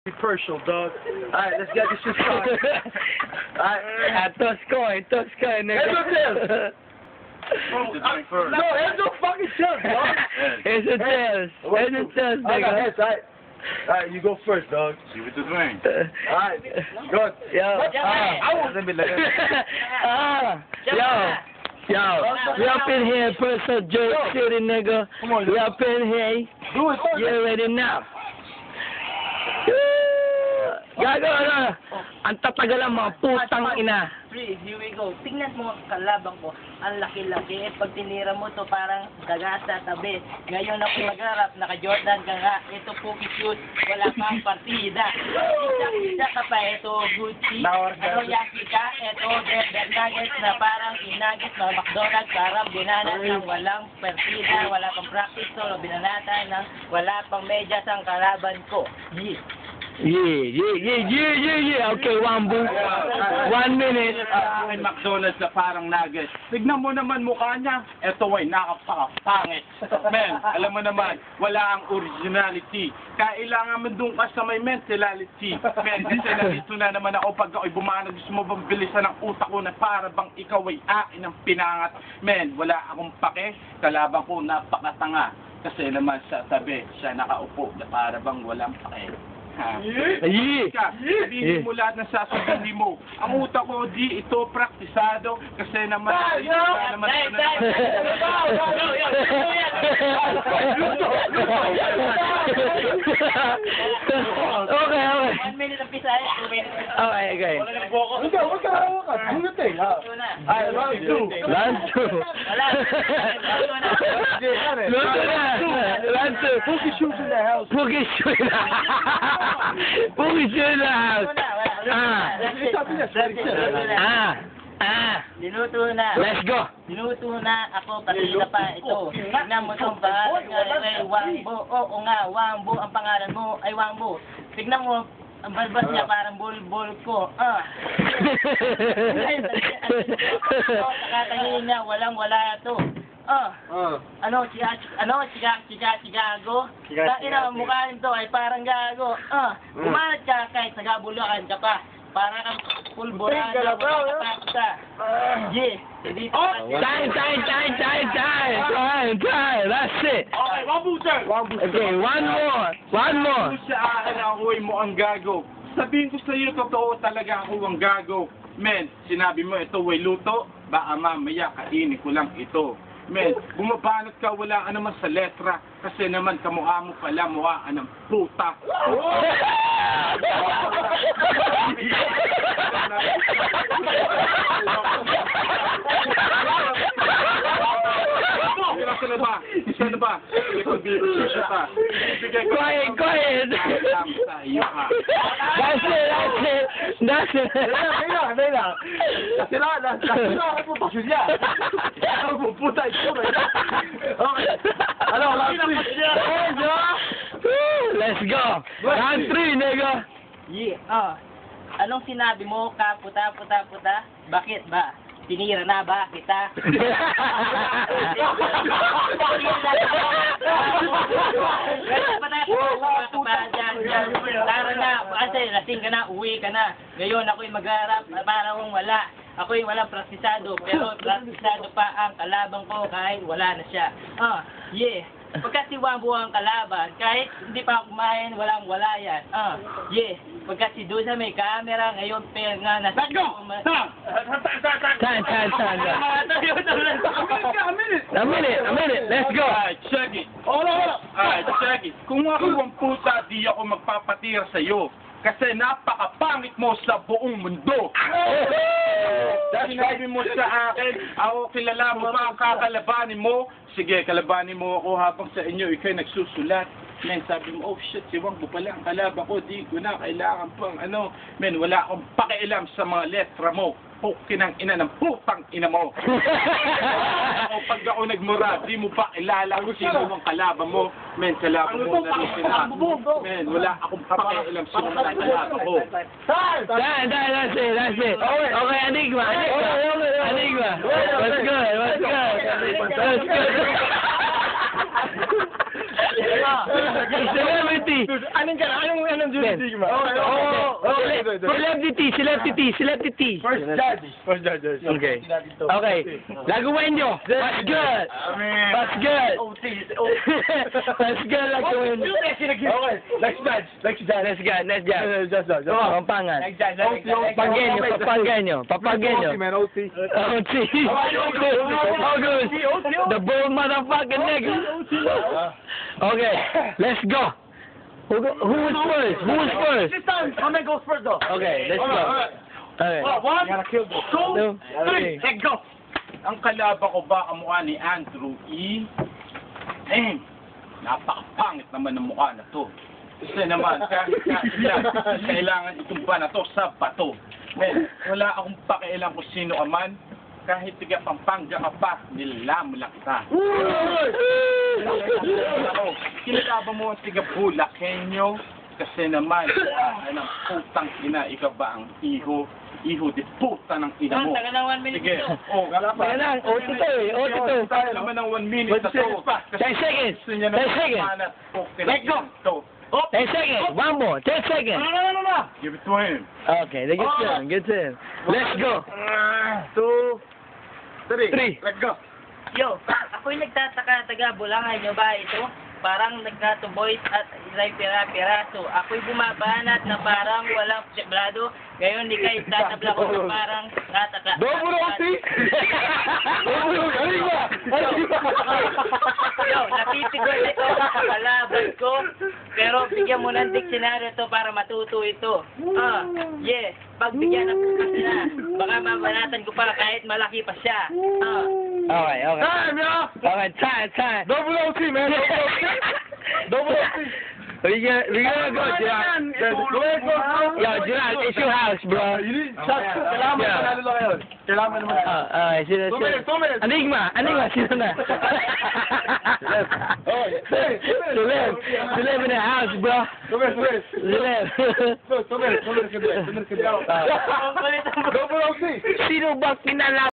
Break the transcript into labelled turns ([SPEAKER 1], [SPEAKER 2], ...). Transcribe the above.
[SPEAKER 1] Commercial, dog. Alright, let's get this shit started. Alright.
[SPEAKER 2] Toss coin, nigga.
[SPEAKER 1] No, there's no fucking chance, dog.
[SPEAKER 2] It's a test. It's a test,
[SPEAKER 1] I got
[SPEAKER 2] nigga.
[SPEAKER 1] heads, alright. Alright, you go first, dog.
[SPEAKER 3] See what you're doing.
[SPEAKER 1] Alright, go.
[SPEAKER 2] Yo.
[SPEAKER 1] Let me let it.
[SPEAKER 2] Yo, we up in here, person Joke City, nigga.
[SPEAKER 1] Come on,
[SPEAKER 2] We up in here.
[SPEAKER 1] do it,
[SPEAKER 2] You ready now? Gago na. Ang tatagal ang mga putang ina.
[SPEAKER 4] Please, here we go. Tingnan mo ang kalabang ko. Ang laki-laki. Pag tinira mo to parang daga sa tabi. Ngayon ako magharap, naka-Jordan ka nga. Ito po shoot. Wala kang partida. Isa ka pa. Ito Gucci. Ano yaki ka? Ito Denver Nuggets na parang inagis na McDonald's. Parang binanat ng walang partida. Wala pang practice. Solo binanatan ng wala pang medyas ang kalaban ko.
[SPEAKER 2] Yeah. Okay, Wambu. 1 minute.
[SPEAKER 3] May McDonald's na parang nuggets. Tignan mo naman mukha niya. Ito ay nakapangit. Men, alam mo naman, wala ang originality. Kailangan mo doon ka sa may mentality. Men, ito na naman ako pag ako'y bumanag. Gusto mo bang bilisan ang utak ko na para bang ikaw ay akin ang pinangat. Men, wala akong pake. Kalaban ko napakatanga. Kasi naman sa tabi, siya nakaupo na para bang walang pake. Sabihin mo lahat ng sasabihin mo. Ang utak ko, di ito praktisado. Kasi naman...
[SPEAKER 2] Okay.
[SPEAKER 4] 1 minute ang pisa. 2 minutes.
[SPEAKER 2] Okay.
[SPEAKER 1] Huwag ka hawakan. Bulot eh. Alright, round two.
[SPEAKER 2] Round 2.
[SPEAKER 4] Wala.
[SPEAKER 2] Round 2.
[SPEAKER 1] Pookie shoots in the house.
[SPEAKER 2] Pookie shoot in the house.
[SPEAKER 4] Dinuto na.
[SPEAKER 2] Let's go.
[SPEAKER 4] Dinuto na ako kanina pa ito. Tignan mo itong pangalan ay Wangbo. Oo nga, Wangbo. Ang pangalan mo ay Wangbo. Tignan mo, ang balbas niya parang bulbul ko. Nakatangin niya, walang-wala ito. Chicago? Dahil ang mukha nito ay parang gago. Kumalat ka kahit nagabulakan ka pa. Para kang pulborada. Yeah.
[SPEAKER 2] Time. That's it.
[SPEAKER 3] Okay, Wambu, sir.
[SPEAKER 2] Okay, one more.
[SPEAKER 3] Kung sa akin ako'y mo ang gago. Sabihin ko sa iyo, totoo talaga ako ang gago. Men, sinabi mo ito ay luto, baka mamaya kainin ko lang ito. Men, bumabanat ka, wala ka naman sa letra. Kasi naman kamukha mo pala, mukha ka ng puta. Isa na ba?
[SPEAKER 2] Go ahead. That's it.
[SPEAKER 1] Nila. Nasira ako po siya. Ako puta ito. Okay.
[SPEAKER 2] Let's go. Round 3, nigga.
[SPEAKER 4] Yeah. Anong sinabi mo ka puta? Bakit ba? Tinira na ba kita? Tara na, kasi lasing ka na, uwi ka na. Ngayon ako'y magharap para kung wala. Ako'y walang praktisado, pero praktisado pa ang kalabang ko kahit wala na siya. Yeah. Pagka si Wambo ang kalaban, kahit hindi pa ako kumain, walang-wala yan. Yeah. Pagka si Dusa may camera, ngayon nga nasa...
[SPEAKER 3] Let's go!
[SPEAKER 2] Time. A minute. Let's go.
[SPEAKER 3] Alright, check it. Alright, check it. Kung ako ang puta, di ako magpapatira sa'yo. Kasi napakapangit mo sa buong mundo. Sinabi mo sa akin, ako kilala mo ba ang kakalabanin mo? Sige, kalabanin mo ako habang sa inyo ikay nagsusulat. Men, sabi mo, oh shit, si Wangbo pala ang kalaban ko, di ko na kailangan pang Men, wala akong pakialam sa mga letra mo. Pukin ang ina ng putang ina mo. O pag ako nagmura, di mo pa kilala kung sino ang kalaban mo. Men, kalaban mo na rin sila. Men, wala akong pakialam sa mga kalaban ko.
[SPEAKER 2] That's it. Okay, Enigma. What's good? Celebrity.
[SPEAKER 1] Anong Judy Sigma?
[SPEAKER 2] Celebrity.
[SPEAKER 1] First judge.
[SPEAKER 2] Okay. Okay. Laguin nyo. That's good. That's good. That's good, laguin nyo.
[SPEAKER 1] Okay, next judge.
[SPEAKER 2] That's good. Just. Pampangan.
[SPEAKER 1] Panggenyo.
[SPEAKER 2] Papanggenyo.
[SPEAKER 1] OT.
[SPEAKER 2] August. The bold motherfucking nigga. Okay, let's go. Who was first?
[SPEAKER 1] This time, I'm gonna go first though.
[SPEAKER 2] Okay, let's go. Okay.
[SPEAKER 3] One,
[SPEAKER 1] kill this.
[SPEAKER 3] 2, 3, let's go! Ang kalaban ko ba kamukha ni Andrew E. Napakapangit naman ng mukha na to. Kasi naman, kailangan itumba na to sa bato. Wala akong pakialam kung sino ka man. Kahit tiga Pampanga ka pa, nilamulan kita. Kinalaban mo ang tiga Bulakenyo. Kasi naman, anong putang ina, ikaw ba ang iho di puta ng ina mo.
[SPEAKER 4] Taga na 1 minute.
[SPEAKER 3] Sige,
[SPEAKER 2] Kaya lang, OT2.
[SPEAKER 3] tayo naman ng 1 minute na to.
[SPEAKER 2] 10 seconds. 10 seconds.
[SPEAKER 3] Let's go!
[SPEAKER 2] 10 seconds. One more. 10 seconds.
[SPEAKER 3] No. Give it to him.
[SPEAKER 2] Okay, good to him. Let's go.
[SPEAKER 3] 2, 3. Let's go.
[SPEAKER 4] Yo, ako'y nagtataka, taga Bulangan nyo ba ito? Parang nagkatuboy at isa'y pira-piraso. Ako'y bumabanat na parang walang sebrado. Ngayon, di kayo tatabla ko na parang nataka. Yo, napipigol ito sa kalaban ko. Pero bigyan mo ng diksyonaryo to para matuto ito. Yeah, pagbigyan ng bukas na. Baka mabanatan ko pa kahit malaki pa siya.
[SPEAKER 2] Okay.
[SPEAKER 1] Time, y'all.
[SPEAKER 2] Okay, time.
[SPEAKER 1] Double OT, man. Double OT.
[SPEAKER 2] We gonna go, Gerard. Yo, Gerard, it's your house, bro.
[SPEAKER 1] Kailangan mo panalo lang yun. Kailangan mo naman.
[SPEAKER 2] Alright, sino?
[SPEAKER 1] 2 minutes.
[SPEAKER 2] Enigma, sino na? Celeb in the house, bro. Celeb.
[SPEAKER 1] Two minutes.
[SPEAKER 2] Sino ba kinala